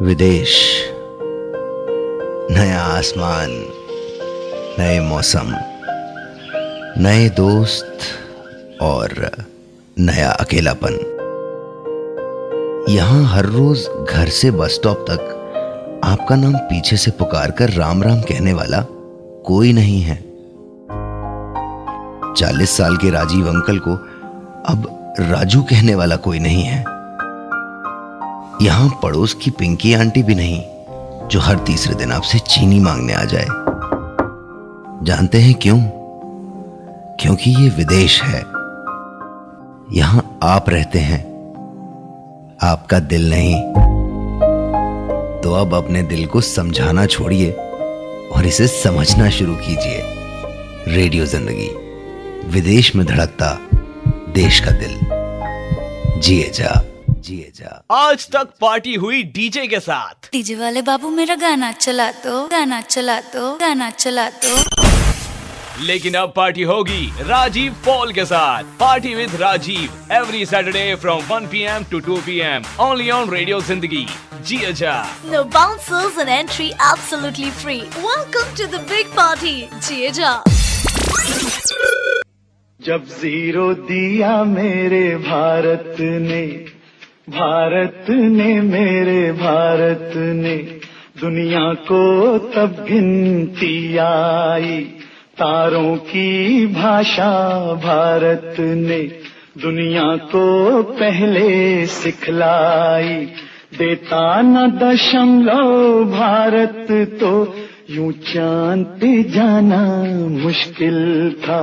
विदेश, नया आसमान, नए मौसम, नए दोस्त और नया अकेलापन। यहां हर रोज घर से बस स्टॉप तक आपका नाम पीछे से पुकार कर राम राम कहने वाला कोई नहीं है। 40 साल के राजीव अंकल को अब राजू कहने वाला कोई नहीं है। यहां पड़ोस की पिंकी आंटी भी नहीं जो हर तीसरे दिन आपसे चीनी मांगने आ जाए। जानते हैं क्यों? क्योंकि ये विदेश है। यहां आप रहते हैं, आपका दिल नहीं। तो अब अपने दिल को समझाना छोड़िए और इसे समझना शुरू कीजिए। रेडियो जिंदगी, विदेश में धड़कता देश का दिल। जिए जा, जिए जा। आज तक पार्टी हुई डीजे के साथ। डीजे वाले बाबू मेरा गाना चला दो, गाना चला दो, गाना चला दो। लेकिन अब पार्टी होगी राजीव पॉल के साथ। Party with Rajiv every Saturday from 1 PM to 2 PM only on radio Zindagi. जिए जा। No bouncers and entry absolutely free. Welcome to the big party. जिए जा। जब जीरो दिया मेरे भारत ने, भारत ने मेरे भारत ने, दुनिया को तब गिनती आई। तारों की भाषा भारत ने दुनिया को पहले सिखलाई। देता न दशमलव भारत तो यूं चांद पे जाना मुश्किल था।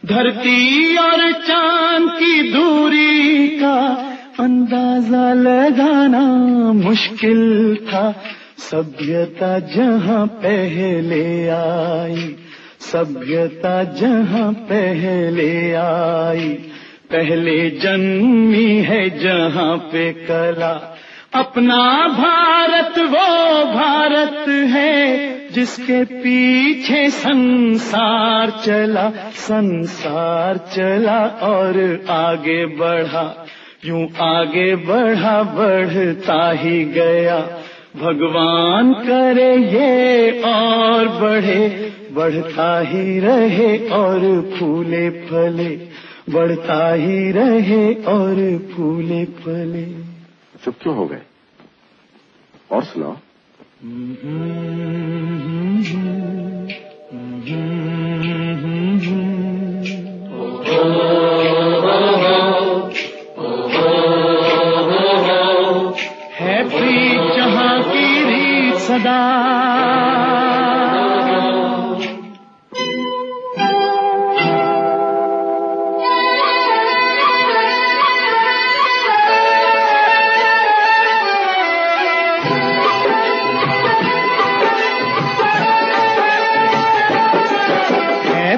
धरती और चांद की दूरी का अंदाजा लगाना मुश्किल था। सभ्यता जहां पहले आई, सभ्यता जहां पहले आई, पहले जन्मी है जहां पे कला। अपना भारत वो भारत है जिसके पीछे संसार चला, संसार चला और आगे बढ़ा। यूं आगे बढ़ा, बढ़ता ही गया। भगवान करे ये और बढ़े, बढ़ता ही रहे और फूले फले, बढ़ता ही रहे और फूले फले। चुप क्यों हो गए? और सुनाओ। है प्रीत जहां की रीत सदा,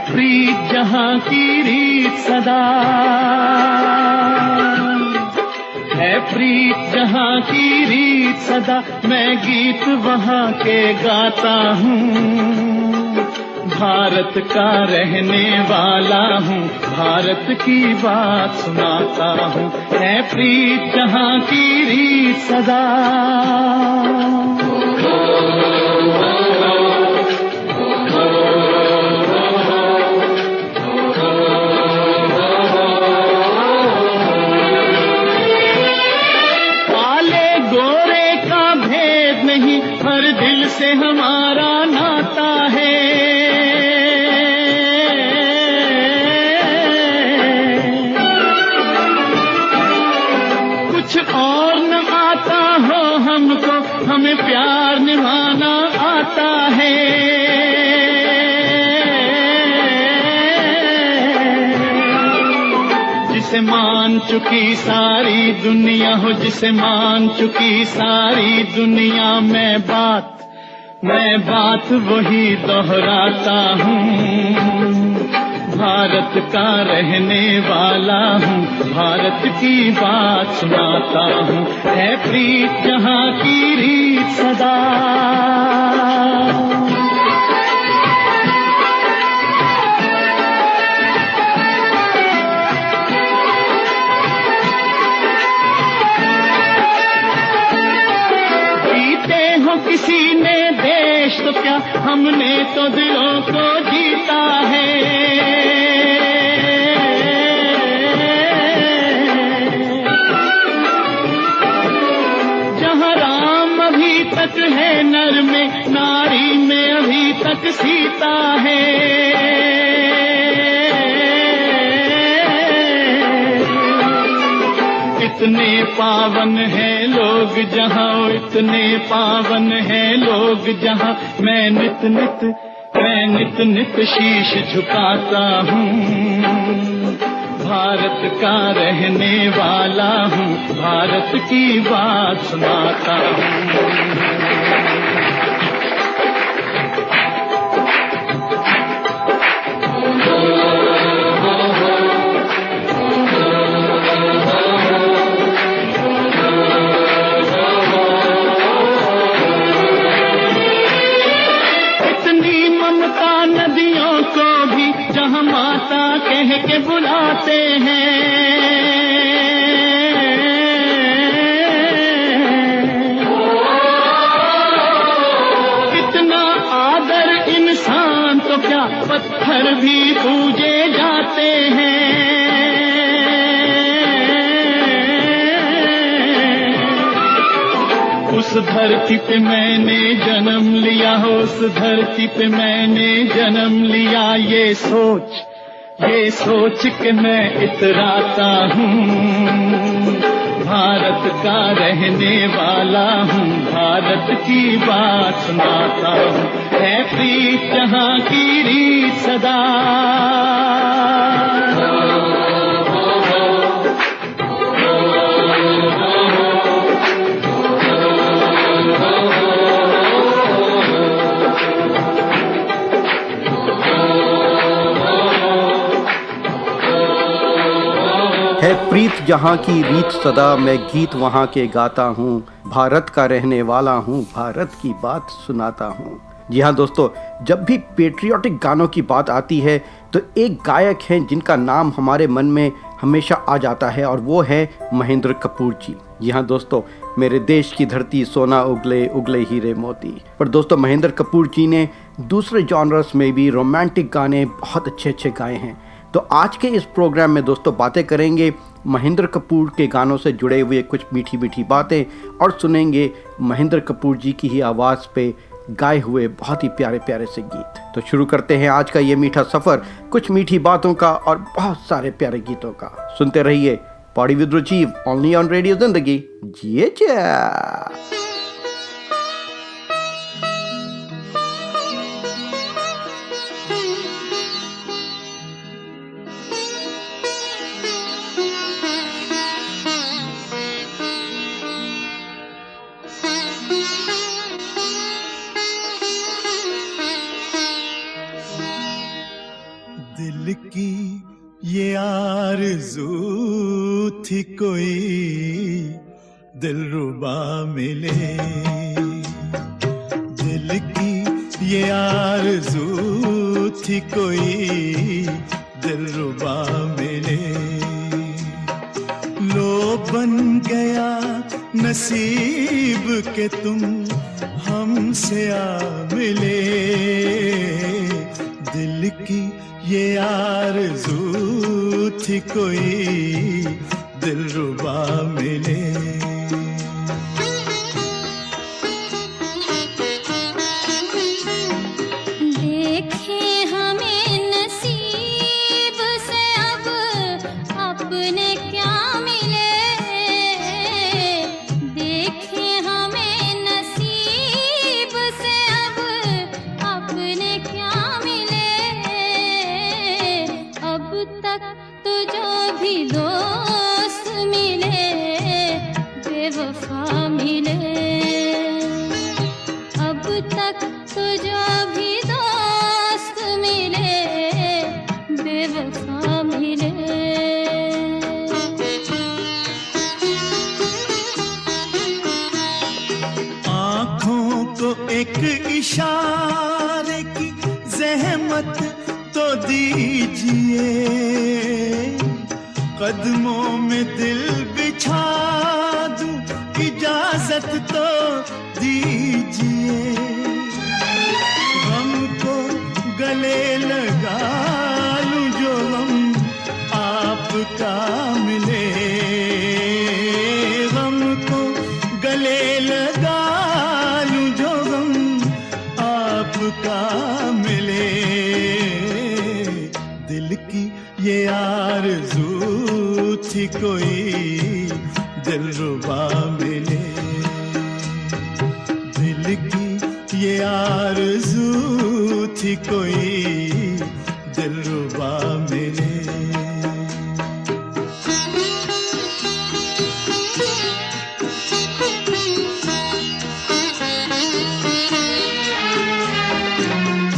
प्रीत जहां की रीत सदा है, प्रीत जहां की रीत सदा। मैं गीत वहां के गाता हूँ, भारत का रहने वाला हूँ, भारत की बात सुनाता हूँ। है प्रीत जहां की रीत सदा। से हमारा नाता है, कुछ और न आता हो हमको, हमें प्यार निभाना आता है। जिसे मान चुकी सारी दुनिया हो, जिसे मान चुकी सारी दुनिया, मैं बात वही दोहराता हूँ। भारत का रहने वाला हूँ, भारत की बात सुनाता हूँ। है प्रीत जहां की रीत सदा। हो किसी ने देश तो क्या, हमने तो दिलों को जीता है। जहाँ राम अभी तक है नर में, नारी में अभी तक सीता है। इतने पावन है लोग जहाँ, इतने पावन है लोग जहाँ, मैं नित नित शीश झुकाता हूँ। भारत का रहने वाला हूँ, भारत की बात सुनाता हूँ। नदियों को भी जहाँ माता कह के बुलाते हैं, कितना आदर इंसान तो क्या, पत्थर भी पूजे जाते हैं। उस धरती पे मैंने जन्म लिया, उस धरती पे मैंने जन्म लिया, ये सोच के मैं इतराता हूँ। भारत का रहने वाला हूँ, भारत की बात सुनाता हूँ। है प्रीत जहाँ की रीत सदा, है प्रीत जहाँ की रीत सदा, मैं गीत वहाँ के गाता हूँ। भारत का रहने वाला हूँ, भारत की बात सुनाता हूँ। जी हाँ दोस्तों, जब भी पेट्रियाटिक गानों की बात आती है तो एक गायक हैं जिनका नाम हमारे मन में हमेशा आ जाता है, और वो है महेंद्र कपूर जी। जी हाँ दोस्तों, मेरे देश की धरती सोना उगले उगले हीरे मोती। पर दोस्तों, महेंद्र कपूर जी ने दूसरे जॉनर्स में भी रोमांटिक गाने बहुत अच्छे गाए हैं। तो आज के इस प्रोग्राम में दोस्तों बातें करेंगे महेंद्र कपूर के गानों से जुड़े हुए कुछ मीठी मीठी बातें, और सुनेंगे महेंद्र कपूर जी की ही आवाज़ पे गाए हुए बहुत ही प्यारे प्यारे से गीत। तो शुरू करते हैं आज का ये मीठा सफ़र कुछ मीठी बातों का और बहुत सारे प्यारे गीतों का। सुनते रहिए party with Rajiv, only on radio Zindagi. जिए जा। दिल की ये आरज़ू थी कोई दिलरुबा मिले, दिल की ये आरज़ू थी कोई दिलरुबा मिले। लो बन गया नसीब के तुम हमसे आ मिले, दिल की ये आरज़ू थी कोई दिलरुबा मिले। देखे हमें नसीब से अब अपने क्या मिले, देखे हमें नसीब से अब अपने क्या मिले। अब तक तो जो भी दोस्त मिले बेवफा मिले, अब तक तो जो भी दोस्त मिले बेवफा मिले। आँखों को एक इशारे की ज़हमत तो दीजिए, कदमों में दिल बिछा दूं इजाजत तो दीजिए, हमको गले लगा लूं जो हम आपका मिले, हमको गले लगा लूं जो हम आपका मिले। दिल की ये आरज़ू थी कोई दिलरुबा मिले, दिल की ये आरज़ू थी कोई दिलरुबा मिले।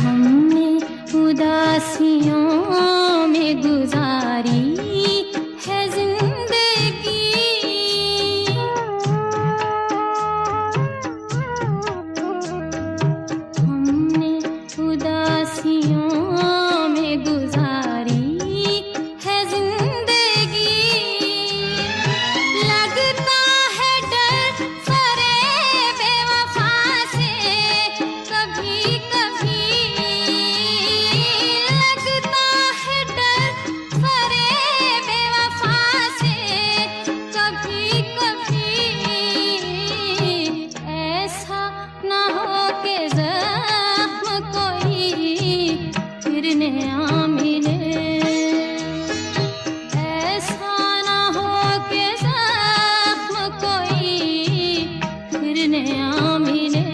हमने उदासियों में गुजारी है जिंदगी, हमने उदासियों में गुजारी है जिंदगी। लगता है डर फरेब बेवफा से कभी कभी, लगता है डर फरेब बेवफा से कभी कभी। ऐसा ना हो कि ज़ख्म कोई फिर नया मिले, ऐसा ना हो कि ज़ख्म कोई फिर नया मिले।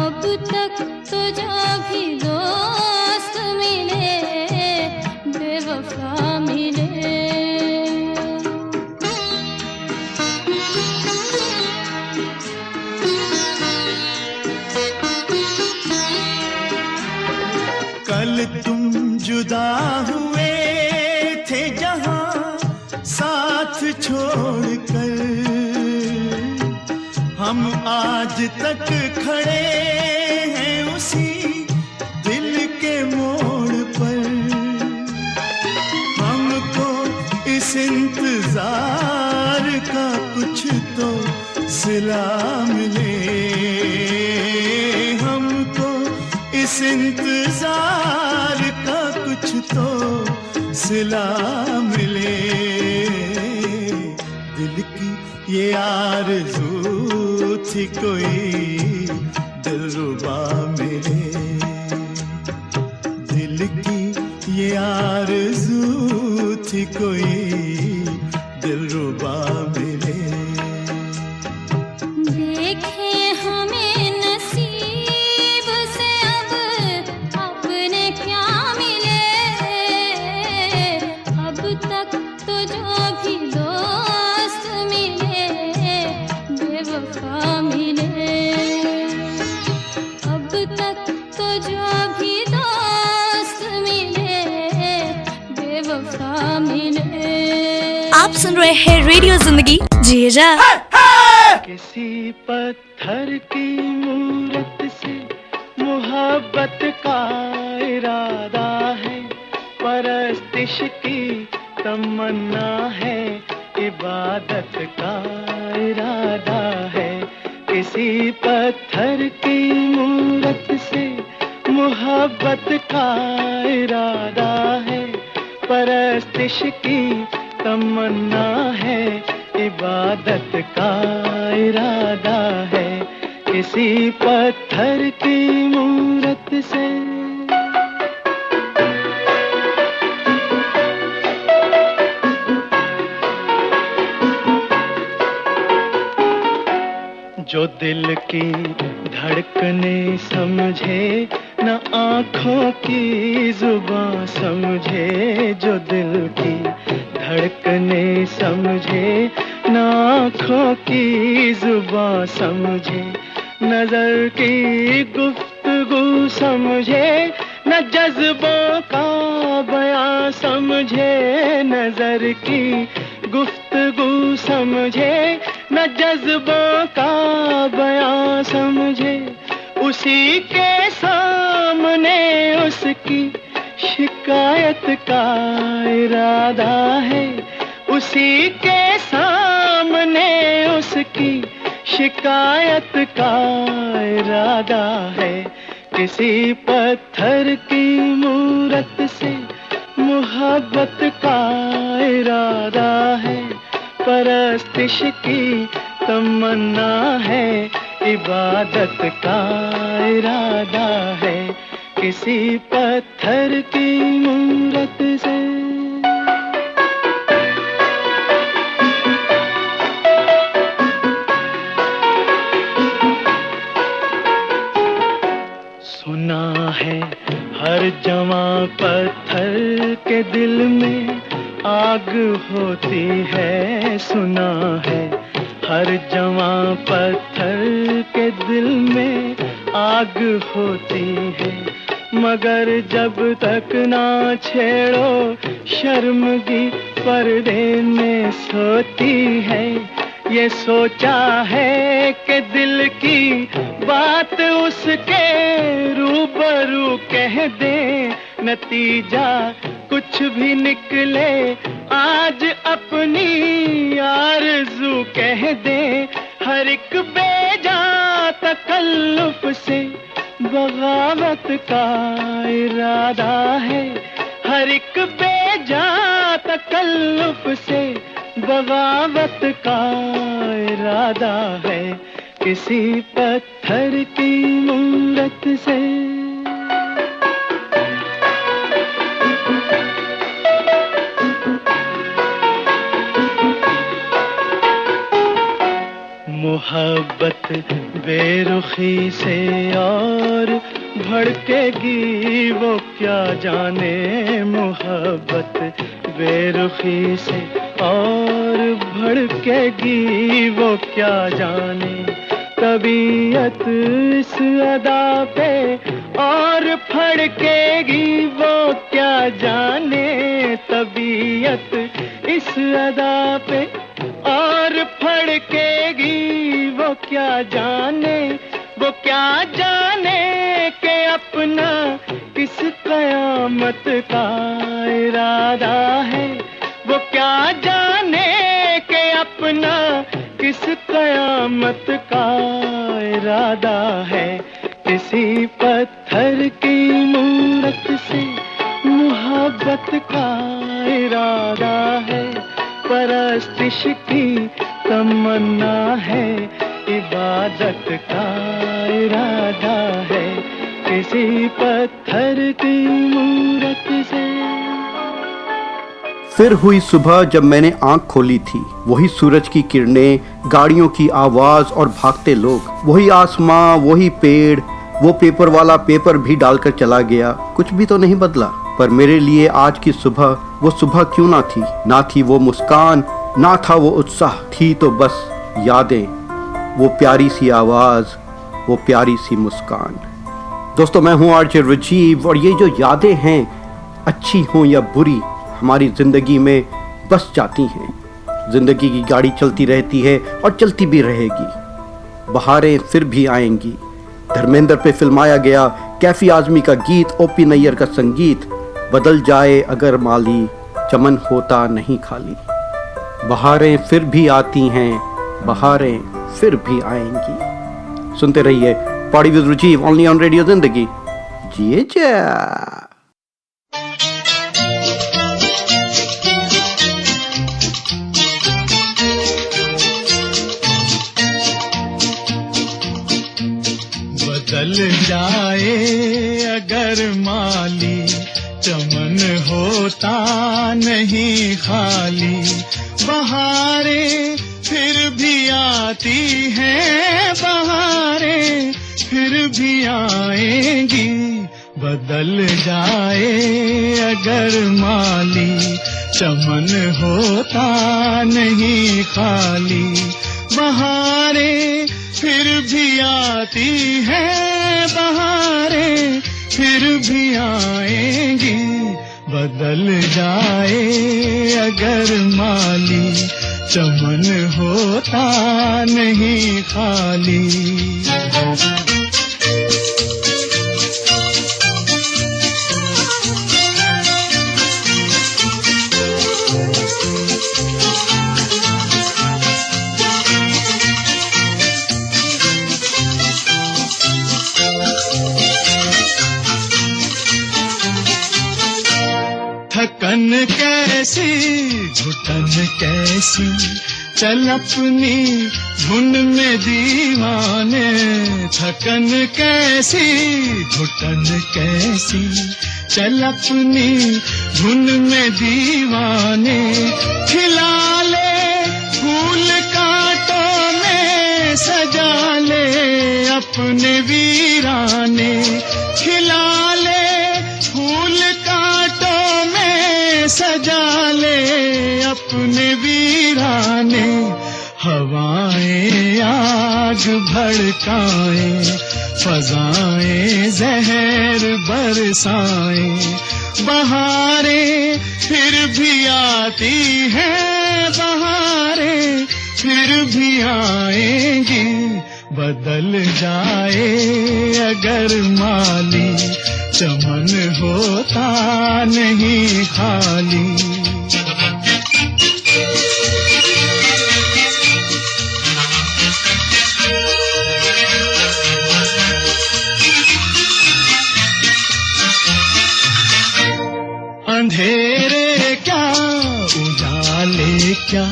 अब तक तो जो भी दोस्त मिले बेवफा मिले। कल तुम जुदा हुए थे जहां साथ छोड़कर, हम आज तक खड़े हैं उसी दिल के मोड़ पर। हमको इस इंतजार का कुछ तो सिला मिले, हमको इस इंतजार का कुछ तो सिला मिले। दिल की ये आरज़ू थी कोई दिलरुबा मिले, दिल की ये आरज़ू थी कोई दिलरुबा मिले। देखे हमें नसीब से अब अपने क्या मिले, अब तक तो जो भी दोस्त मिले बेवफा मिले, अब तक तो जो भी दोस्त मिले बेवफा मिले। आप सुन रहे हैं रेडियो जिंदगी, जिए जा। किसी पत्थर की मूरत से मोहब्बत का इरादा है, परस्तिश की तमन्ना है, इबादत का इरादा है। किसी पत्थर की मूरत से मोहब्बत का इरादा है, परस्तिश की तमन्ना है, इबादत का इरादा है। किसी पत्थर की मूरत से जो दिल की धड़कने समझे, न आँखों की जुबां समझे, जो दिल की धड़कने समझे, न आँखों की जुबां समझे, नजर की गुफ्तगू समझे, न जज्बों का बयां समझे, नजर की गुफ्तगू समझे, न जज्बों का बयां समझे, उसी के सामने उसकी शिकायत का इरादा है, उसी के सामने उसकी शिकायत का इरादा है, किसी पत्थर की मूरत से मोहब्बत का इरादा है, परस्तिश की तमन्ना है, इबादत का इरादा है, किसी पत्थर की मूरत से। सुना है हर जवां पत्थर के दिल में आग होती है, सुना है हर जवां पत्थर के दिल में आग होती है, मगर जब तक ना छेड़ो शर्मगी पर्दे में सोती है। ये सोचा है कि दिल की बात उसके रूबरू कह दे, नतीजा कुछ भी निकले आज अपनी आरज़ू कह दे। हर एक बेजा तकल्लुफ से बगावत का इरादा है, हर एक बेजा तकल्लुफ से बगावत का इरादा है, किसी पत्थर की मूरत से। मोहब्बत बेरुखी से और भड़केगी वो क्या जाने, मोहब्बत बेरुखी से और भड़केगी वो क्या जाने, तबीयत इस अदा पे और फड़केगी वो क्या जाने, तबीयत इस अदा पे और फड़केगी वो क्या जाने, वो क्या जाने के अपना किस कयामत का इरादा है, वो क्या जाने के अपना किस कयामत का इरादा है, किसी पत्थर की मूरत से मोहब्बत का इरादा है, परस्तिश की तमन्ना है, इबादत का इरादा है, किसी पत्थर की मूरत से। फिर हुई सुबह जब मैंने आंख खोली थी, वही सूरज की किरणें, गाड़ियों की आवाज और भागते लोग, वही आसमां, वही पेड़, वो पेपर वाला पेपर भी डालकर चला गया। कुछ भी तो नहीं बदला, पर मेरे लिए आज की सुबह वो सुबह क्यों ना थी। ना थी वो मुस्कान, ना था वो उत्साह, थी तो बस यादें, वो प्यारी सी आवाज, वो प्यारी सी मुस्कान। दोस्तों, मैं हूँ आरजे राजीव, और ये जो यादें हैं, अच्छी हों या बुरी, हमारी जिंदगी में बस जाती हैं। जिंदगी की गाड़ी चलती रहती है और चलती भी रहेगी। बहारें फिर भी आएंगी। धर्मेंद्र पे फिल्माया गया कैफी आजमी का गीत, ओपी नैयर का संगीत, बदल जाए अगर माली, चमन होता नहीं खाली। बहारें फिर भी आती हैं, बहारें फिर भी आएंगी। सुनते रहिए party with Rajiv, only on radio Zindagi. जिए जा। बदल जाए अगर माली, चमन होता नहीं खाली। बहारें फिर भी आती हैं, बहारें फिर भी आएंगी। बदल जाए अगर माली, चमन होता नहीं खाली। बहारें फिर भी आती हैं, बहारें फिर भी आएंगी। बदल जाए अगर माली, चमन होता नहीं खाली। कैसी घुटन कैसी, चल अपनी धुन में दीवाने, थकन कैसी घुटन कैसी, चल अपनी धुन में दीवाने, खिला ले फूल कांटों में, सजा ले अपने वीराने, खिला ले फूल कांटों में, सजा ले अपने वीराने, हवाएं आग भड़काएं, फजाएं जहर बरसाएं, बहारें फिर भी आती हैं, बहारें फिर भी आएंगी, बदल जाए अगर माली, चमन होता नहीं खाली। अंधेरे क्या उजाले क्या,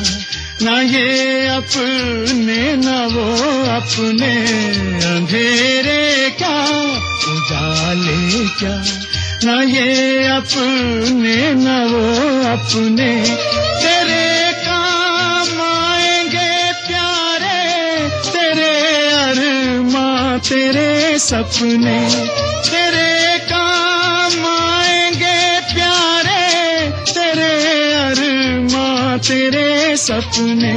ना ये अपने न वो अपने, अंधेरे क्या उजाले क्या, ना ये अपने न वो अपने, तेरे काम आएंगे प्यारे, तेरे अरमां तेरे सपने, तेरे काम आएंगे प्यारे, तेरे अरमां तेरे सपने,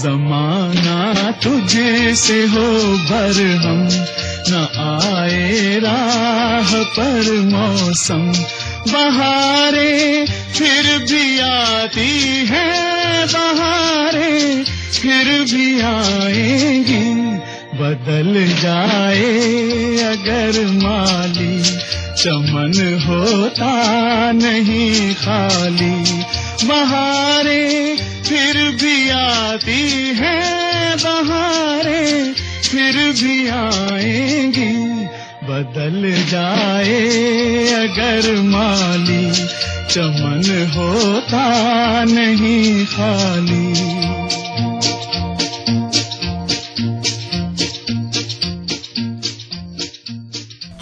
जमाना तुझे से हो बरहम, न आए राह पर मौसम, बहारें फिर भी आती हैं, बहारें फिर भी आएंगी, बदल जाए अगर माली, चमन होता नहीं खाली, बहारें फिर भी आती हैं, बहारें फिर भी आएंगी, बदल जाए अगर माली, चमन होता नहीं खाली।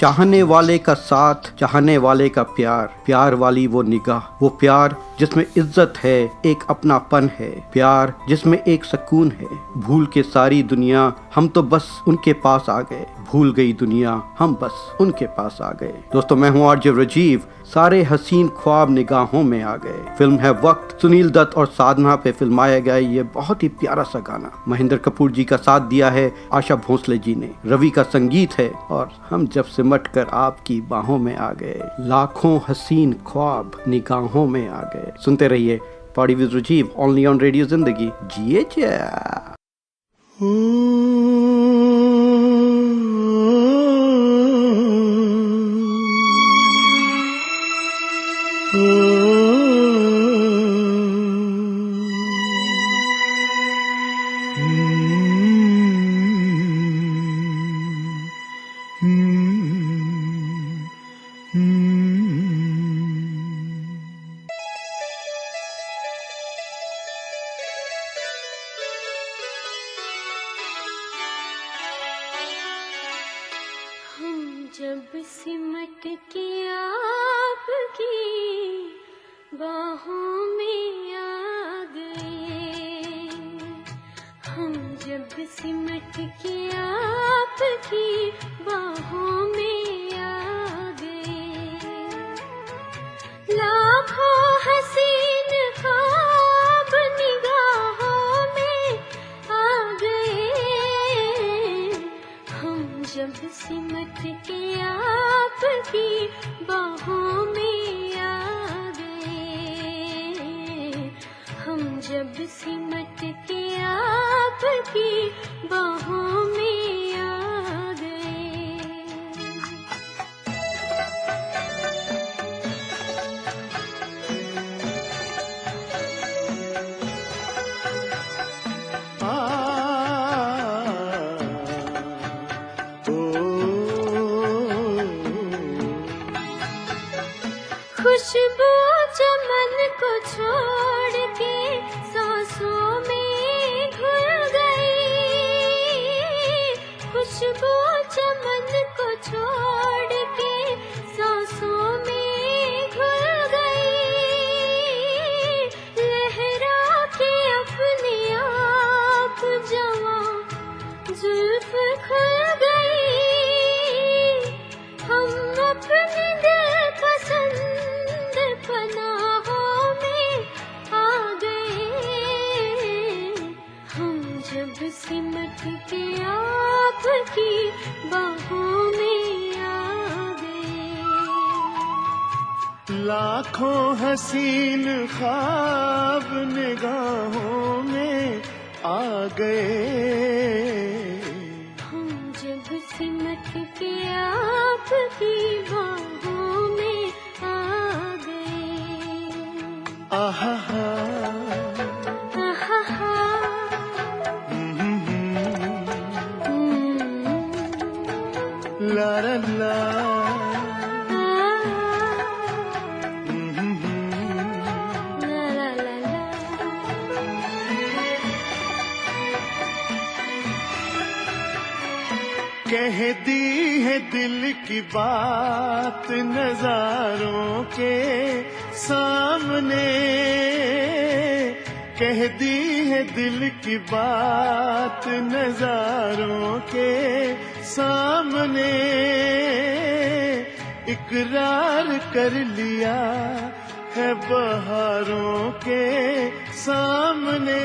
चाहने वाले का साथ, चाहने वाले का प्यार, प्यार वाली वो निगाह, वो प्यार जिसमें इज्जत है, एक अपनापन है, प्यार जिसमें एक सुकून है, भूल के सारी दुनिया हम तो बस उनके पास आ गए, भूल गई दुनिया हम बस उनके पास आ गए। दोस्तों मैं हूँ आरजे राजीव, सारे हसीन ख्वाब निगाहों में आ गए। फिल्म है वक्त, सुनील दत्त और साधना पे फिल्माया गया ये बहुत ही प्यारा सा गाना। महेंद्र कपूर जी का साथ दिया है आशा भोसले जी ने, रवि का संगीत है और हम जब सिमट कर आपकी बाहों में आ गए, लाखों हसीन ख्वाब निगाहों में आ गए। सुनते रहिए party with Rajiv, only on radio Zindagi. जिए जा। जब सिमट के आपकी बाहों में आ गए, हम जब सिमट के आपकी बाहों में आ गए, लाखों हसीन ख्वाब निगाहों में आ गए, हम जब सिमट के आपकी बाहों में आ गए, हम जब सिमट के आपकी बाहों में आ गए। खुशबू चमन जुल्फ खुल गई, हम अपने दिल पसंद पनाहों में आ गए। हम जब सिमट के आपकी बाहों में आ गए। लाखों हसीन ख्वाब निगाहों में आ गए। हम जब सिमट के आपकी बाहों में आ गए। आहा हा, आहा, ला ला ला, ला ला ला ला। कह दी है दिल की बात नजारों के सामने। कह दी है दिल की बात नजारों के सामने। इकरार कर लिया है बहारों के सामने।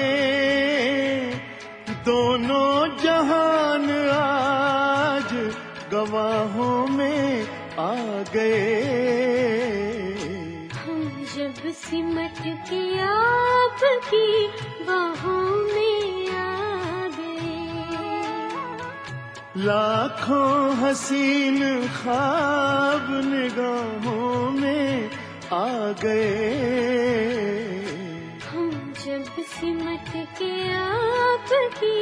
दोनों जहान आज गवाहों में आ गए। हम जब सिमट के आपकी बाहों में आ गए। लाखों हसीन ख्वाब निगाहों में आ गए। हम जब सिमट के आपकी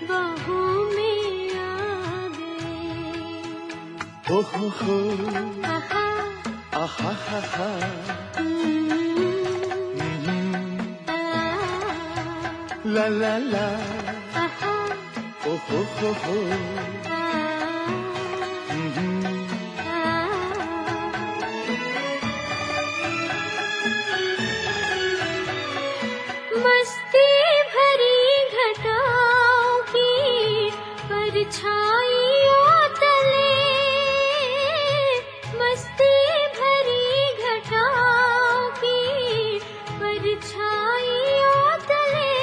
बाहों में आ गए। हो हो, आहा, आहा हा हा, ला ला ला, आहा, ओ हो, मस्ती भरी घटाओं की परछाइयों तले। मस्ती भरी घटाओं की परछाइयों तले।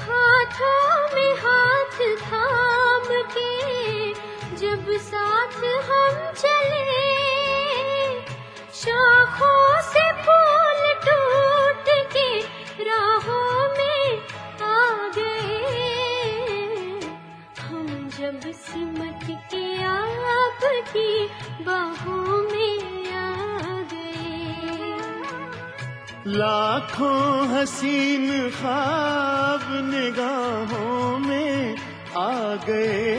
हाथों में हाथ थाम के जब साथ हम चले। शाखों से फूल टूट के राहों में आ गए। हम जब सिमट के आपकी बाहों में आ गए। लाखों हसीन ख्वाब निगाहों में आ गए।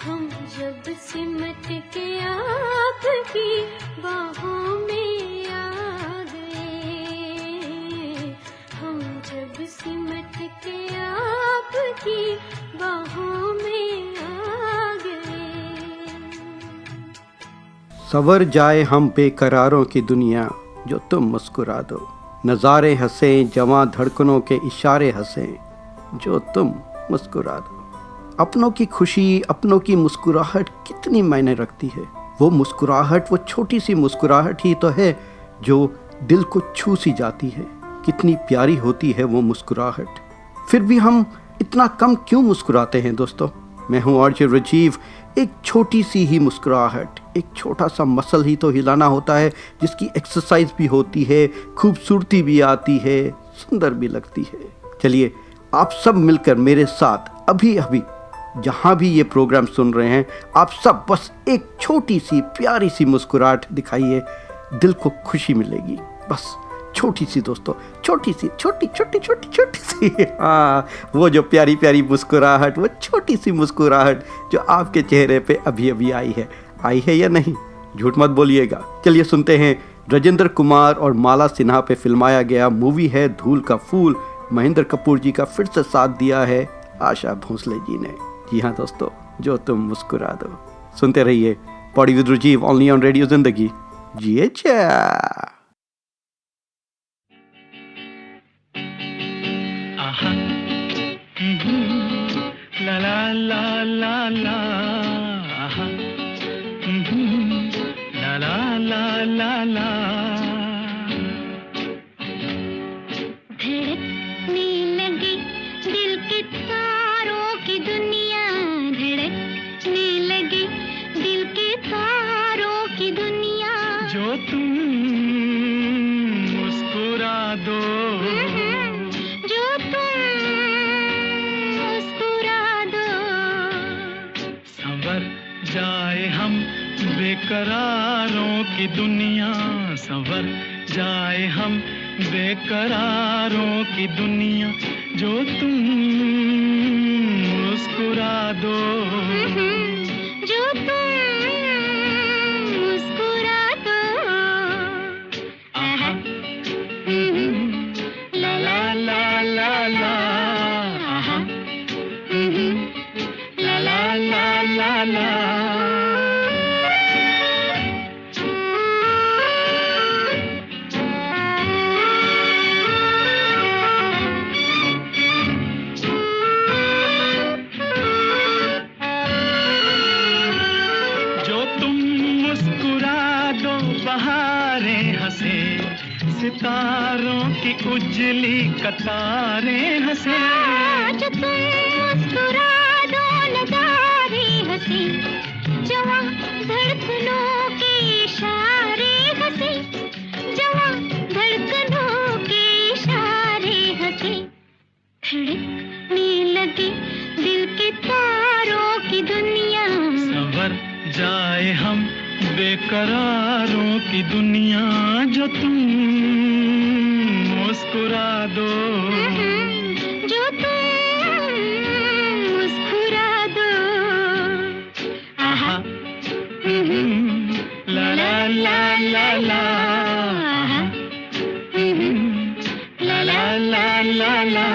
हम जब सिमट के आपकी बाहों में आ गए। हम जब सिमट के आपकी बाहों में आ गए। सवर जाए हम बेकरारों की दुनिया जो तुम मुस्कुरा दो। नज़ारे हंसे जवां धड़कनों के इशारे हंसे जो तुम मुस्कुरा दो। अपनों की खुशी अपनों की मुस्कुराहट कितनी मायने रखती है। वो मुस्कुराहट, वो छोटी सी मुस्कुराहट ही तो है जो दिल को छू सी जाती है। कितनी प्यारी होती है वो मुस्कुराहट। फिर भी हम इतना कम क्यों मुस्कुराते हैं दोस्तों। मैं हूँ आरजे राजीव। एक छोटी सी ही मुस्कुराहट, एक छोटा सा मसल ही तो हिलाना होता है जिसकी एक्सरसाइज भी होती है, खूबसूरती भी आती है, सुंदर भी लगती है। चलिए आप सब मिलकर मेरे साथ अभी अभी जहाँ भी ये प्रोग्राम सुन रहे हैं, आप सब बस एक छोटी सी प्यारी सी मुस्कुराहट दिखाइए, दिल को खुशी मिलेगी। बस छोटी सी दोस्तों, छोटी सी, छोटी छोटी छोटी छोटी सी, हाँ वो जो प्यारी प्यारी मुस्कुराहट, वो छोटी सी मुस्कुराहट जो आपके चेहरे पे अभी अभी आई है या नहीं, झूठ मत बोलिएगा। चलिए सुनते हैं राजेंद्र कुमार और माला सिन्हा पे फिल्माया गया मूवी है धूल का फूल। महेंद्र कपूर जी का फिर से साथ दिया है आशा भोसले जी ने। जी हाँ दोस्तों, जो तुम मुस्कुरा दो। सुनते रहिए पॉडी with Rajiv, only on radio Zindagi. जी अच्छा। ला ला ला ला ला, ला ला ला ला ला। धड़कने लगी दिल के तारों की दुनिया, धड़कने लगी दिल के तारों की दुनिया। जो तुम मुस्कुरा दो, जो तुम मुस्कुरा दो, संवर जाए हम बेकरारों की दुनिया, संवर जाए हम बेकरारों की दुनिया। जो तुम मुस्कुरा दो, जो तुम मुस्कुरा दो। आहा, ला ला ला ला ला, आहा, ला ला ला ला ला। सितारों की उजली कतारें हंसे, जो तुम मुस्कुरा दो नजारे हंसे, जवां धड़कनों के इशारे हंसे, जवां धड़कनों के इशारे हंसे। धड़कने लगी दिल के तारों की दुनिया, संवर जाए हम बेकरारों की दुनिया। जो तुम मुस्कुरा दो, जो तुम मुस्कुरा दो। आहा, ला ला ला ला ला, ला ला ला ला ला।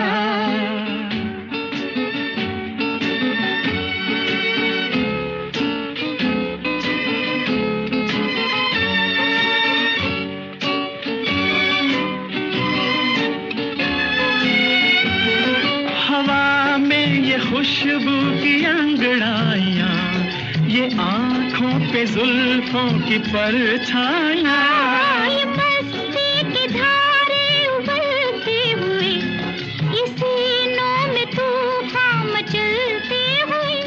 खुशबू की अंगड़ाइयाँ, ये आँखों पे जुल्फों की परछाइयाँ, ये मस्ती की धारे उबलते हुए, ये सीनों में तूफान मचलते हुए,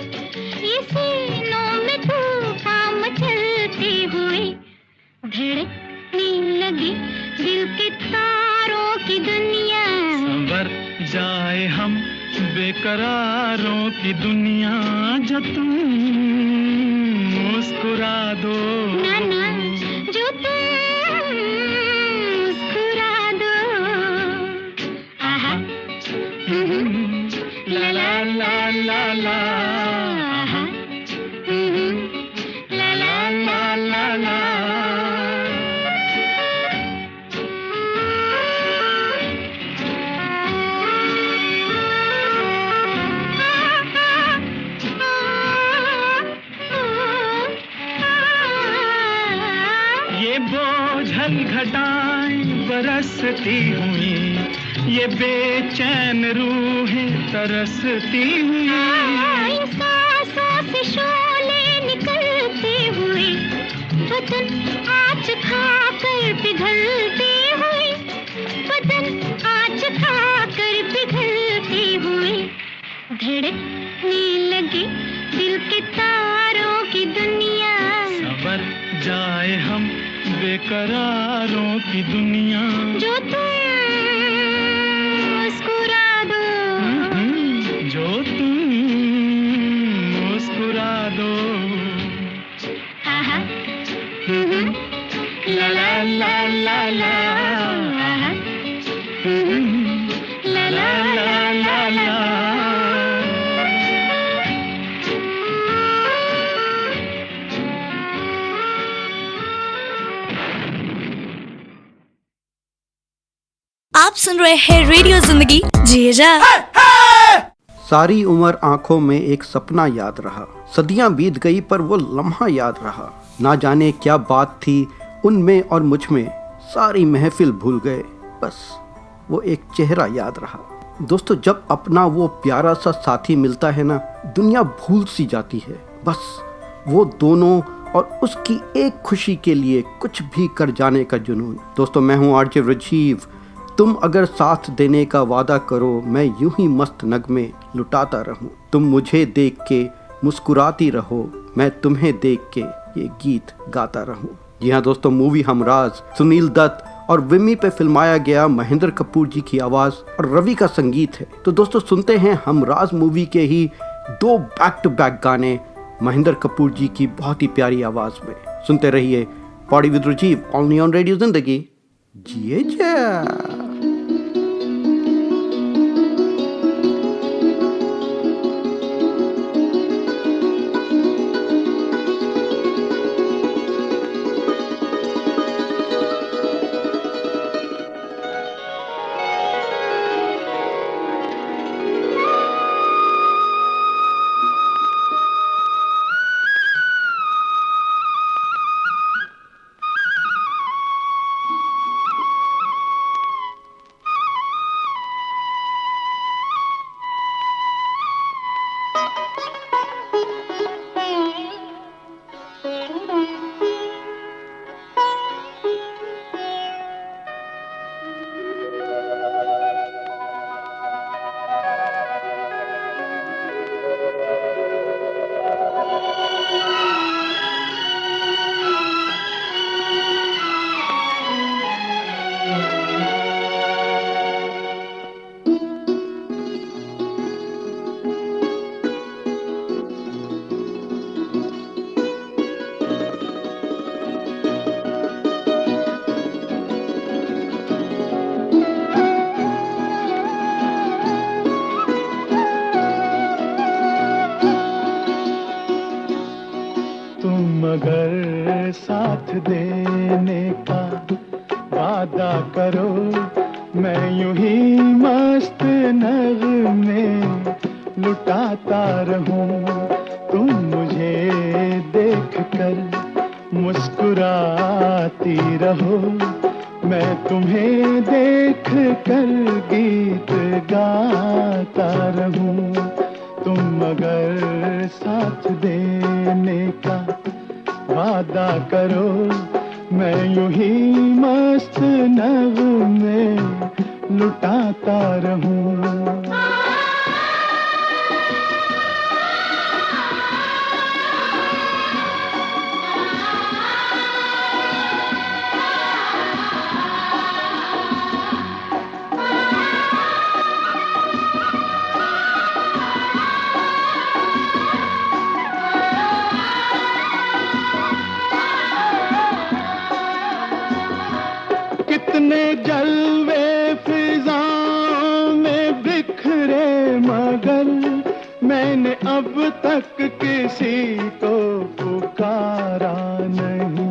ये सीनों में तूफान मचलते हुए। धड़कने लगी दिल के तारों की दुनिया, संवर जाए हम बेकरारों की दुनिया। जो तुम मुस्कुरा दो, ना ना, जो तुम मुस्कुरा दो। आहा, ला ला ला ला ला, आहा, ला ला ला ला ला। बोझल घटाएं बरसती हुई, ये बेचैन रूहें तरसती हुई, सांसों से शोले निकलते हुए, बदन आँच खाकर पिघलते हुए, बदन आँच खाकर पिघलते हुए। धड़कने लगी दिल के तारों की दुनिया, संवर जाए हम बेकरारों की दुनिया। जो तुम मुस्कुरा दो, जो तुम मुस्कुरा दो। आहा, ला ला ला ला ला, ला ला ला ला ला। आप सुन रहे हैं रेडियो जिंदगी, जिए जा। सारी उम्र आंखों में एक सपना याद रहा, सदियां बीत गई पर वो लम्हा याद रहा। ना जाने क्या बात थी उनमें और मुझ में, सारी महफिल भूल गए, बस वो एक चेहरा याद रहा। दोस्तों जब अपना वो प्यारा सा साथी मिलता है ना, दुनिया भूल सी जाती है। बस वो दोनों और उसकी एक खुशी के लिए कुछ भी कर जाने का जुनून। दोस्तों मैं हूँ आरजे राजीव। तुम अगर साथ देने का वादा करो, मैं यूं ही मस्त नगमे लुटाता रहूं। तुम मुझे देख के मुस्कुराती रहो, मैं तुम्हें देख के ये गीत गाता रहूं। जी हाँ दोस्तों, मूवी हमराज सुनील दत्त और विमी पे फिल्माया गया महेंद्र कपूर जी की आवाज और रवि का संगीत है। तो दोस्तों सुनते हैं हमराज मूवी के ही 2 बैक टू बैक गाने महेंद्र कपूर जी की बहुत ही प्यारी आवाज में। सुनते रहिए party with Rajiv only on radio Zindagi. जिए जा। मगर साथ देने का वादा करो, मैं यूं ही मस्त नगमे लुटाता रहूं। तुम मुझे देख कर मुस्कुराती रहो, मैं तुम्हें देख कर गीत गाता रहूं। तुम मगर साथ देने का वादा करो, मैं यूं ही मस्त नगमे लुटाता रहूं। कितने जलवे फिजाओं में बिखरे, मगर मैंने अब तक किसी को पुकारा नहीं।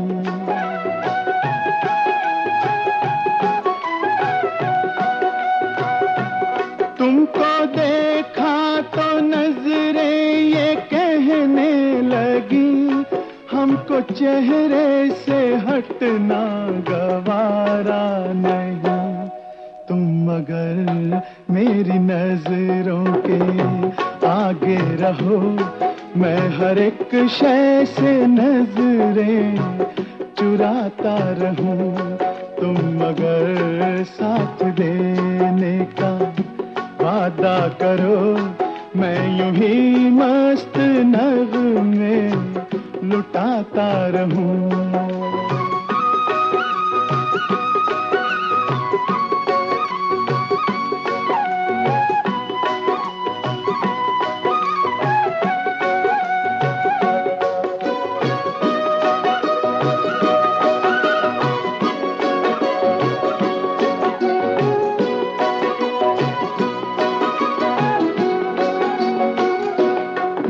तुमको देखा तो नजरें ये कहने लगी, हमको चेहरे से हटना गवारा नहीं। तुम मगर मेरी नजरों के आगे रहो, मैं हर एक शय से नजरें चुराता रहूं। तुम मगर साथ देने का वादा करो, मैं यूं ही मस्त नगमे लुटाता रहूं।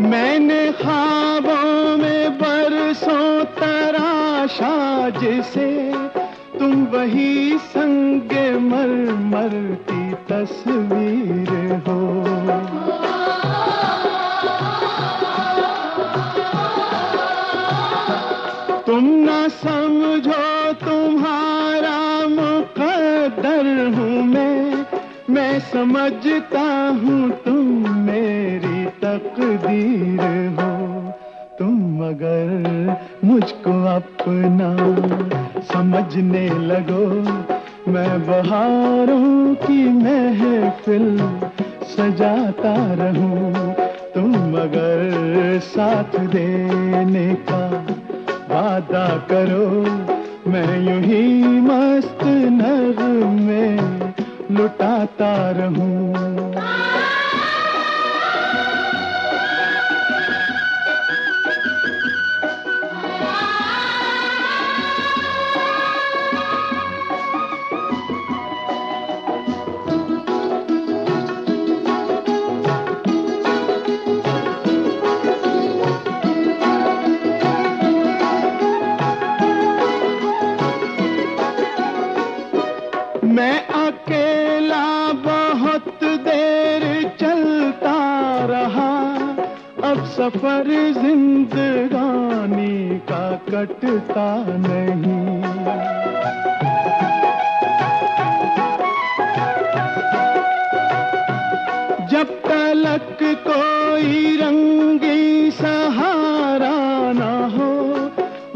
मैंने ख्वाबों में बरसों तराशा जिसे, तुम वही संगे मरमर की तस्वीर हो। तुम ना समझो तुम्हारा मुकद्दर हूँ मैं समझता हूँ तुम मेरी तकदीर हो, तुम अगर मुझको अपना समझने लगो, मैं बहारों की महफिल सजाता रहूं। तुम अगर साथ देने का वादा करो, मैं यूं ही मस्त नगमे लुटाता रहूं। मैं अकेला बहुत देर चलता रहा, अब सफर जिंदगानी का कटता नहीं। जब तलक कोई रंगी सहारा ना हो,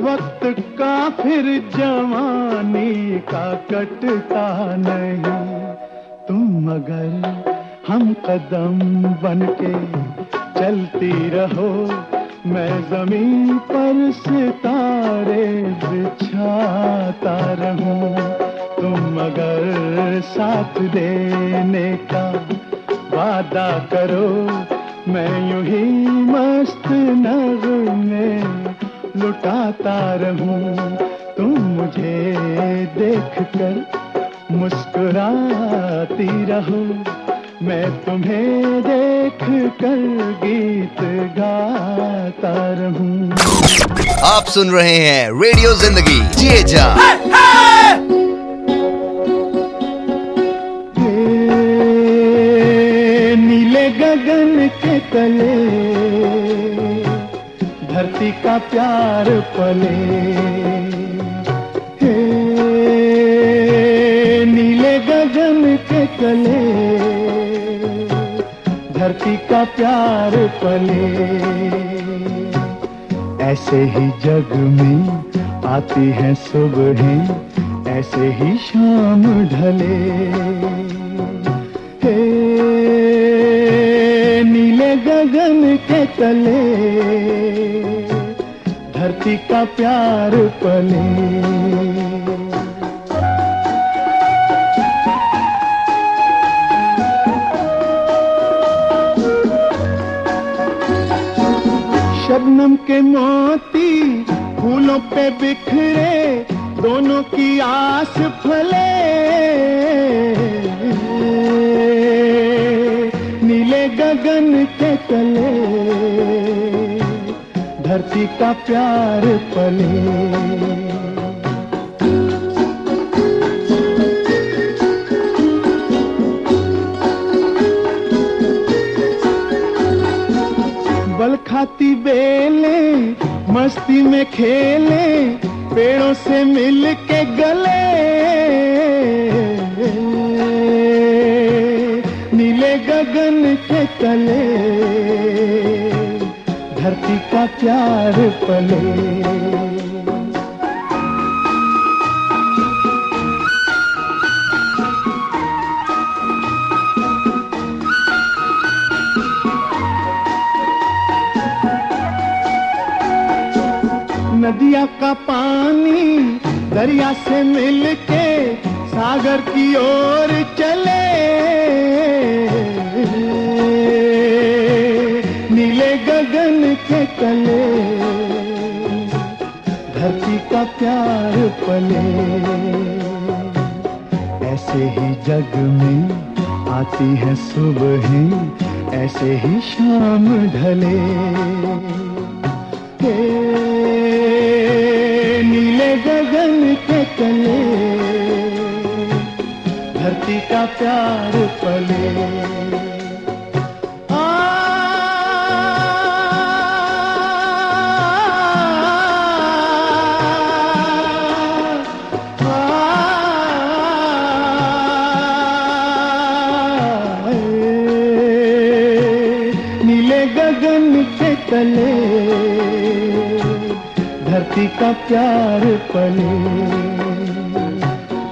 वक्त का फिर जवानी का कटता नहीं। तुम अगर हम कदम बनके चलती रहो, मैं जमीन पर सितारे बिछाता रहूं। तुम अगर साथ देने का वादा करो, मैं यूं ही मस्त नगमे लुटाता रहूं। तुम मुझे देखकर मुस्कुराती रहो, मैं तुम्हें देखकर गीत गाता रहूं। आप सुन रहे हैं रेडियो जिंदगी, जिए जा। नीले गगन के तले धरती का प्यार पले, हे नीले गगन के तले धरती का प्यार पले। ऐसे ही जग में आती हैं सुबहें, ऐसे ही शाम ढले, हे नीले गगन के तले धरती का प्यार पले। शबनम के मोती फूलों पे बिखरे, दोनों की आस फले, नीले गगन के तले धरती का प्यार पले। बल खाती बेले मस्ती में खेले, पेड़ों से मिल के गले, नीले गगन के तले धरती का प्यार पले। नदिया का पानी दरिया से मिलके सागर की ओर चले, नीले गगन के तले धरती का प्यार पले। ऐसे ही जग में आती है सुबहें, ऐसे ही शाम ढले, नीले गगन के तले धरती का प्यार पले। गगन के तले धरती का प्यार पले।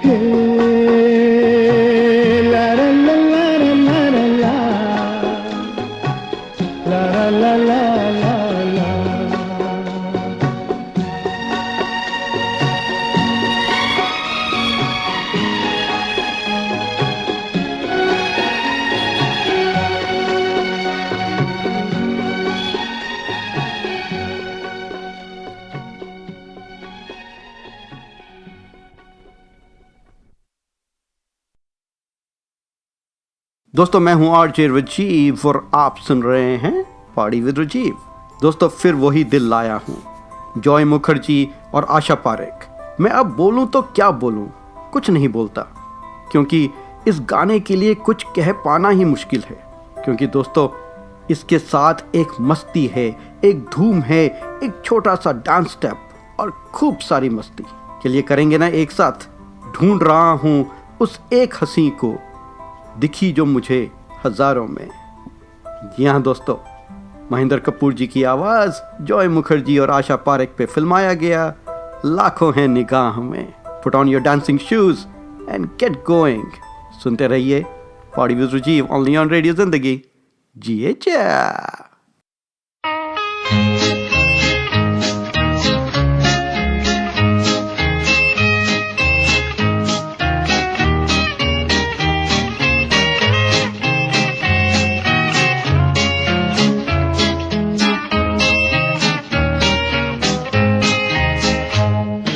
हे ला ला ला ला ला ला ला ला ला ला ला ला। दोस्तों मैं हूं आरजे राजीव और आप सुन रहे हैं पार्टी विद राजीव। दोस्तों फिर वही दिल लाया हूं, जॉय मुखर्जी और आशा पारेख। मैं अब बोलूं तो क्या बोलूं, कुछ नहीं बोलता, क्योंकि इस गाने के लिए कुछ कह पाना ही मुश्किल है। क्योंकि दोस्तों इसके साथ एक मस्ती है, एक धूम है, एक छोटा सा डांस स्टेप और खूब सारी मस्ती। चलिए करेंगे ना एक साथ। ढूंढ रहा हूं उस एक हंसी को, दिखी जो मुझे हजारों में। जी हाँ दोस्तों, महेंद्र कपूर जी की आवाज जॉय मुखर्जी और आशा पारेख पे फिल्माया गया लाखों हैं निगाह में। Put on your dancing shoes and get going. सुनते रहिए party with Rajiv only on radio Zindagi. जिए जा।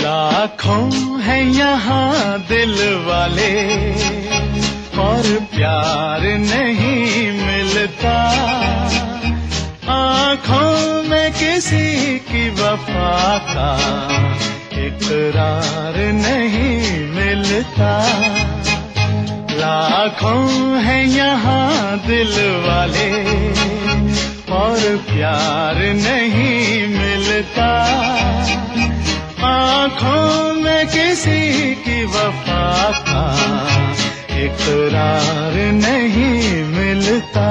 लाखों है यहाँ दिल वाले और प्यार नहीं मिलता। आँखों में किसी की वफा का इकरार नहीं मिलता। लाखों है यहाँ दिल वाले और प्यार नहीं मिलता। आँखों में किसी की वफा का इकरार नहीं मिलता।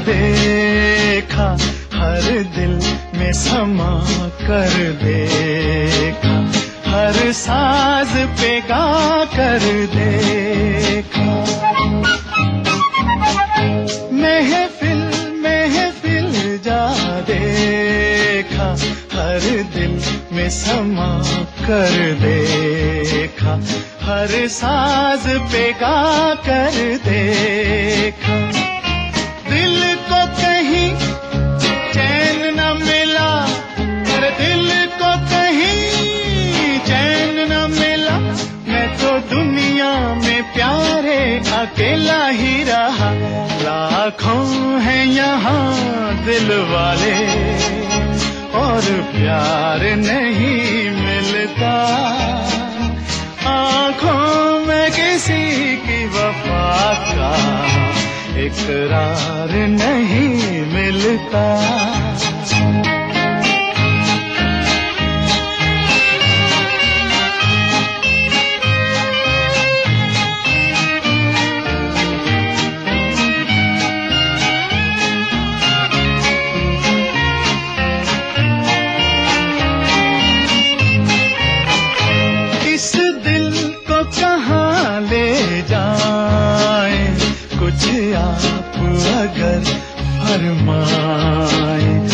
देखा हर दिल में समा कर देखा, हर साज पे गा कर देखा। महफिल महफिल जा देखा, हर दिल में समा कर देखा, हर साज पे गा कर देखा। दिल को कहीं चैन न मिला, और दिल को कहीं चैन न मिला। मैं तो दुनिया में प्यारे अकेला ही रहा। लाखों हैं यहाँ दिल वाले और प्यार नहीं मिलता। आँखों में किसी की वफा का इकरार नहीं मिलता। इस दिल को कहाँ ले जाएं, कुछ आप अगर फरमाएं।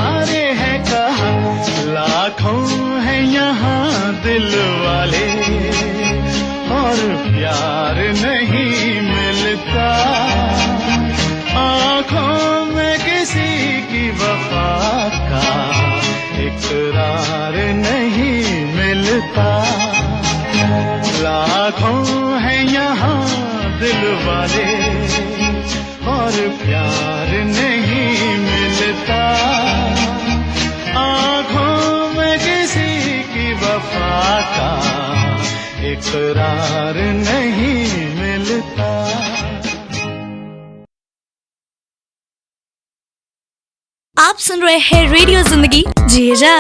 सारे हैं कहाँ, लाखों हैं यहाँ दिल वाले, और प्यार नहीं मिलता। आँखों में किसी की वफा का इकरार नहीं मिलता। लाखों हैं यहाँ दिल वाले, और प्यार नहीं मिलता। आँखों में किसी की वफा का इकरार नहीं मिलता। आप सुन रहे हैं रेडियो जिंदगी जीजा।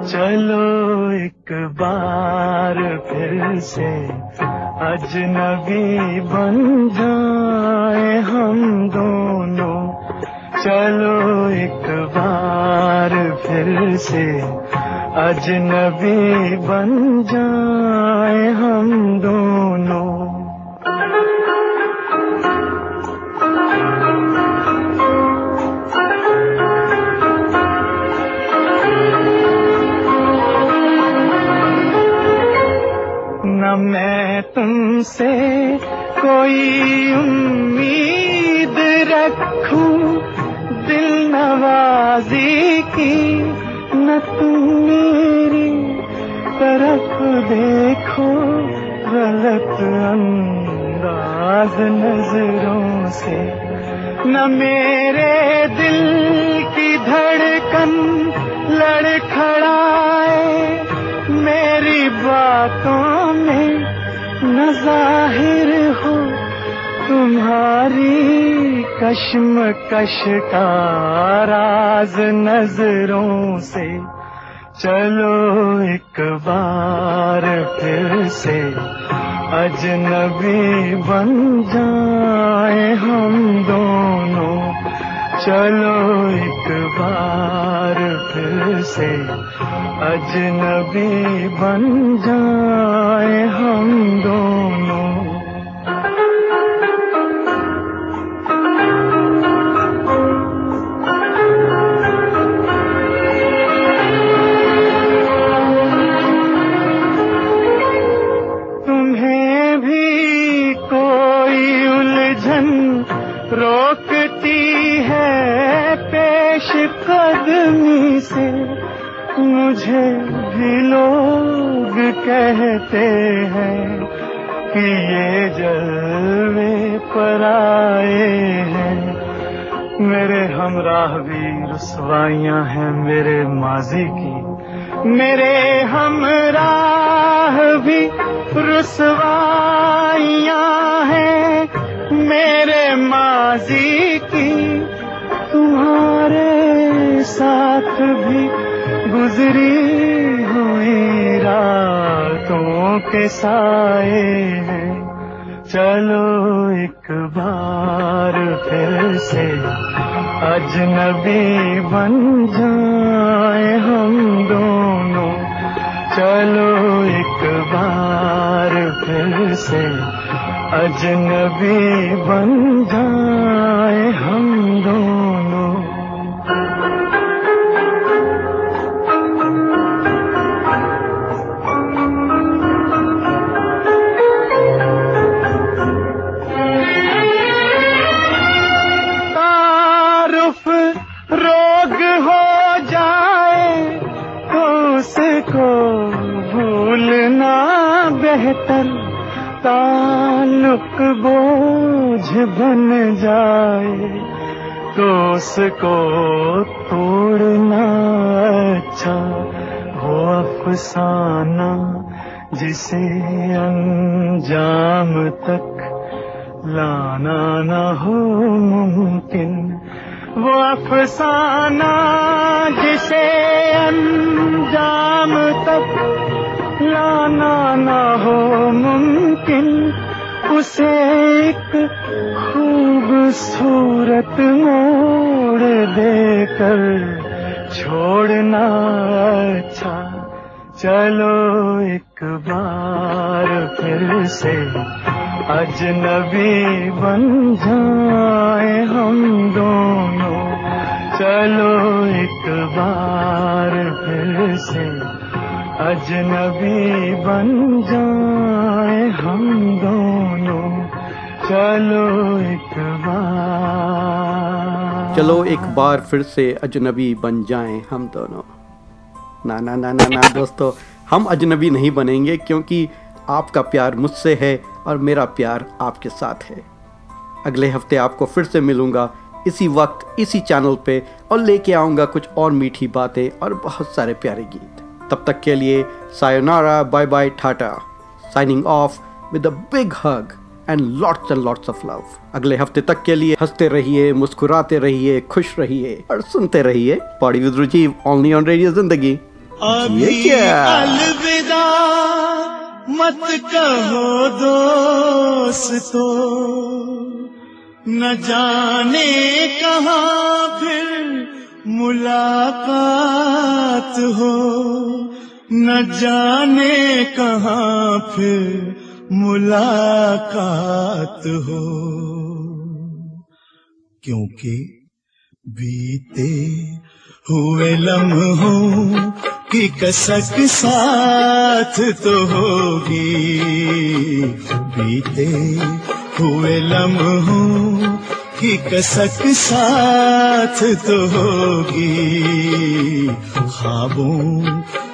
चलो एक बार फिर से अजनबी बन जाए हम दोनों। चलो एक बार फिर से अजनबी बन जाए हम दोनों। न मैं तुमसे कोई उम्मीद रखूं दिल नवाजी की, न तुम मेरी तरफ देखो गलत अंदाज नजरों से। न मेरे दिल की धड़कन लड़खड़ाए मेरी बातों में, न जाहिर हो तुम्हारी कश्मकश का राज नजरों से। चलो एक बार फिर से अजनबी बन जाए हम दोनों। चलो एक बार फिर से अजनबी बन जाए हम दोनों। तुम्हें भी कोई उलझन रोकती है पेश कदमी से, मुझे भी लोग कहते हैं कि ये जलवे पर आए हैं। मेरे हमराह भी रुसवाइयाँ हैं मेरे माजी की, मेरे हमराह भी रुसवाइयाँ हैं मेरे माजी की। तुम्हारे साथ भी गुजरी हुई रातों के साए हैं। चलो एक बार फिर से अजनबी बन जाए हम दोनों। चलो एक बार फिर से अजनबी बन जाए हम दोनों। ताल्लुक बोझ बन जाए तो उसको तोड़ना अच्छा हो अफसाना जिसे अंजाम तक लाना न हो मुमकिन। वो अफसाना जिसे अंजाम तक लाना न हो मुमकिन, उसे एक खूबसूरत मोड़ देकर छोड़ना अच्छा। चलो एक बार फिर से अजनबी बन जाए हम दोनों, चलो एक बार फिर से अजनबी बन जाए हम दोनों, चलो एक बार। चलो एक बार फिर से अजनबी बन जाएं हम दोनों। ना ना ना ना ना दोस्तों, हम अजनबी नहीं बनेंगे, क्योंकि आपका प्यार मुझसे है और मेरा प्यार आपके साथ है। अगले हफ्ते आपको फिर से मिलूंगा इसी वक्त इसी चैनल पे, और लेके आऊंगा कुछ और मीठी बातें और बहुत सारे प्यारे गीत। तब तक के लिए sayonara, bye bye, tata, signing off with a big hug and lots of love. अगले हफ्ते तक के लिए हंसते रहिए, मुस्कुराते रहिए, खुश रहिए और सुनते रहिए party with Rajiv, only on radio Zindagi. अभी अलविदा मत कहो दोस्तों, न जाने कहाँ फिर मुलाकात हो, न जाने कहाँ फिर मुलाकात हो, क्योंकि बीते हुए लम्हों की कसक साथ तो होगी, बीते हुए लम्हों की कसक साथ तो होगी, ख्वाबों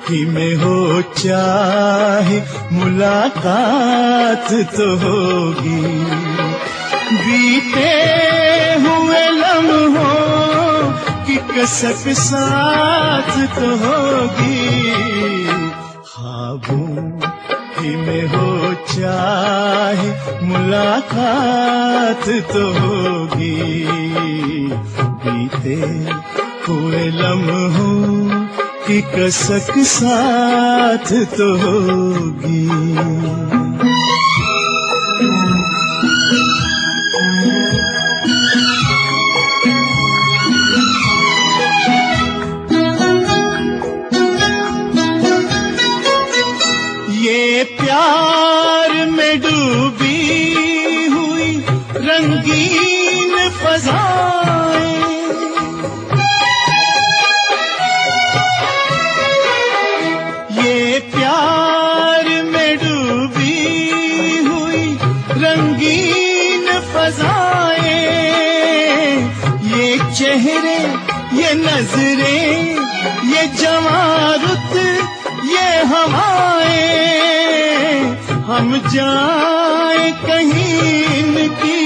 ही में हो चाहे मुलाकात तो होगी, बीते हुए लम्हों की कसक साथ तो होगी, ख्वाबों ही में हो चाहे मुलाकात तो होगी, बीते हुए लम्हों की कसक साथ तो होगी। ये प्यार में डूबी हुई रंगीन फज़ाएं, ये प्यार में डूबी हुई रंगीन फज़ाएं, ये चेहरे, ये नजरें, ये जवारुत, ये हवाएं, हम जाए कहीं इनकी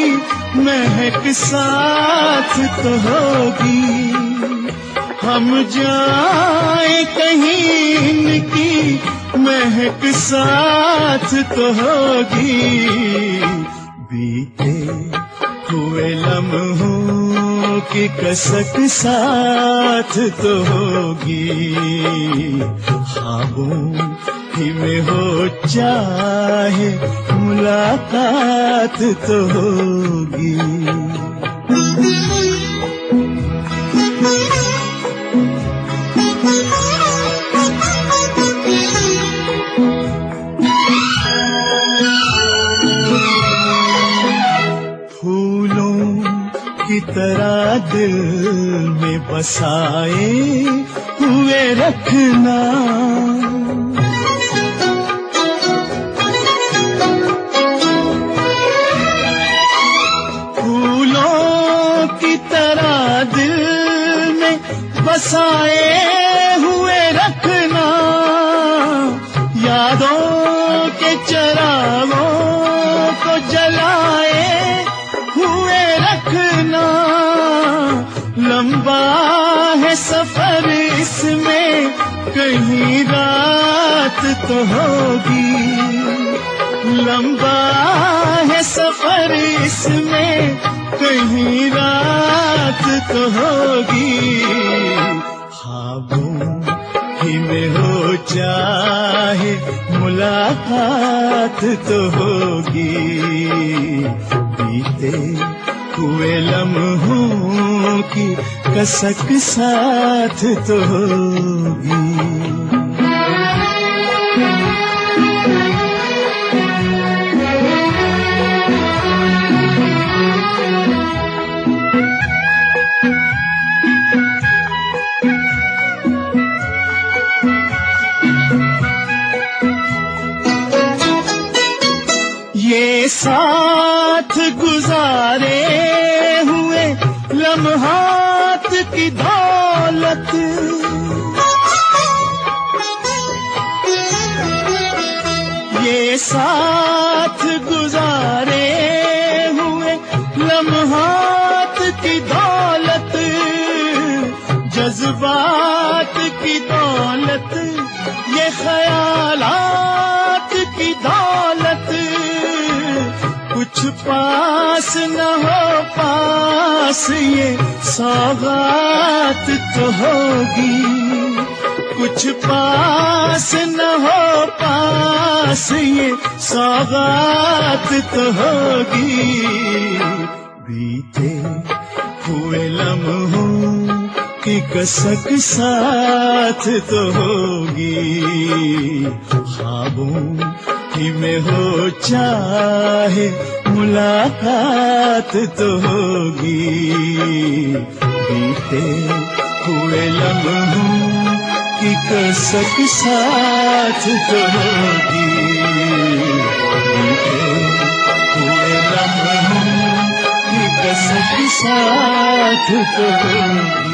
महक साथ तो होगी, हम जाए कहीं इनकी महक साथ तो होगी, बीते हुए लम्हों की कसक साथ तो होगी, ख्वाबों ही में हो चाहे मुलाकात तो होगी। फूलों की तरह दिल में बसाए हुए रखना, बसाए हुए रखना, यादों के चरागों को जलाए हुए रखना, लंबा है सफर इसमें कहीं रात तो होगी, लंबा है सफर इसमें कहीं रात तो होगी, ख्वाबों ही में हो चाहे मुलाकात तो होगी, बीते हुए लम्हों की कसक साथ तो होगी। ये साथ गुजारे हुए लम्हात की दौलत, ये साथ गुजारे हुए लम्हात की दौलत, जज्बात की दौलत, ये ख्यालात की दौलत, कुछ पास न हो पास ये सौगात तो होगी, कुछ पास न हो पास ये सौगात तो होगी, बीते हुए लम्हों की कसक साथ तो होगी, ख्वाबों ही में हो चाहे मुलाकात तो होगी, बीते हुए लम्हों की कसक साथ तो होगी, बीते हुए लम्हों की कसक साथ तो होगी।